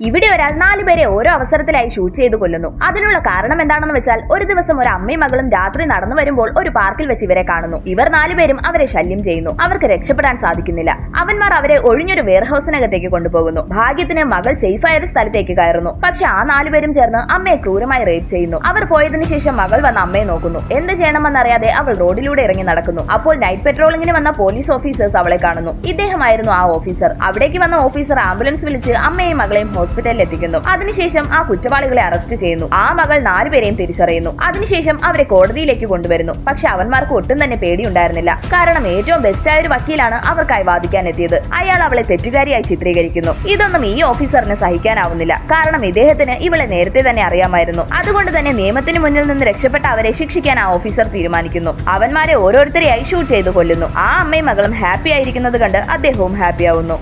ഇവിടെ ഒരാൾ 4 പേരെ ഓരോ അവസരത്തിലായി ഷൂട്ട് ചെയ്ത് കൊല്ലുന്നു. അതിനുള്ള കാരണം എന്താണെന്ന് വെച്ചാൽ, ഒരു ദിവസം ഒരു അമ്മയും മകളും രാത്രി നടന്നു വരുമ്പോൾ ഒരു പാർക്കിൽ വെച്ച് ഇവരെ കാണുന്നു. ഇവർ 4 പേരും അവരെ ശല്യം ചെയ്യുന്നു. അവർക്ക് രക്ഷപ്പെടാൻ സാധിക്കുന്നില്ല. അവന്മാർ അവരെ ഒഴിഞ്ഞൊരു വെയർഹൌസിനകത്തേക്ക് കൊണ്ടുപോകുന്നു. ഭാഗ്യത്തിന് മകൾ സേഫായ ഒരു സ്ഥലത്തേക്ക് കയറുന്നു. പക്ഷെ ആ 4 പേരും ചേർന്ന് അമ്മയെ ക്രൂരമായി റേപ്പ് ചെയ്യുന്നു. അവർ പോയതിനു ശേഷം മകൾ വന്ന് അമ്മയെ നോക്കുന്നു. എന്ത് ചെയ്യണമെന്നറിയാതെ അവൾ റോഡിലൂടെ ഇറങ്ങി നടക്കുന്നു. അപ്പോൾ നൈറ്റ് പെട്രോളിങ്ങിന് വന്ന പോലീസ് ഓഫീസേഴ്സ് അവളെ കാണുന്നു. ഇദ്ദേഹമായിരുന്നു ആ ഓഫീസർ. അവിടേക്ക് വന്ന ഓഫീസർ ആംബുലൻസ് വിളിച്ച് അമ്മയെയും മകളെയും ഹോസ്പിറ്റലിൽ എത്തിക്കുന്നു. അതിനുശേഷം ആ കുറ്റവാളികളെ അറസ്റ്റ് ചെയ്യുന്നു. ആ മകൾ 4 പേരെയും തിരിച്ചറിയുന്നു. അതിനുശേഷം അവരെ കോടതിയിലേക്ക് കൊണ്ടുവരുന്നു. പക്ഷെ അവന്മാർക്ക് ഒട്ടും തന്നെ പേടിയുണ്ടായിരുന്നില്ല. കാരണം ഏറ്റവും ബെസ്റ്റായ ഒരു വക്കീലാണ് അവർക്കായി വാദിക്കാൻ എത്തിയത്. അയാൾ അവളെ തെറ്റുകാരിയായി ചിത്രീകരിക്കുന്നു. ഇതൊന്നും ഈ ഓഫീസറിന് സഹിക്കാനാവുന്നില്ല. കാരണം ഇദ്ദേഹത്തിന് ഇവളെ നേരത്തെ തന്നെ അറിയാമായിരുന്നു. അതുകൊണ്ട് തന്നെ നിയമത്തിന് മുന്നിൽ നിന്ന് രക്ഷപ്പെട്ട അവരെ ശിക്ഷിക്കാൻ ആ ഓഫീസർ തീരുമാനിക്കുന്നു. അവന്മാരെ ഓരോരുത്തരെയായി ഷൂട്ട് ചെയ്ത് കൊല്ലുന്നു. ആ അമ്മയും മകളും ഹാപ്പി ആയിരിക്കുന്നത് കണ്ട് അദ്ദേഹവും ഹാപ്പി ആവുന്നു.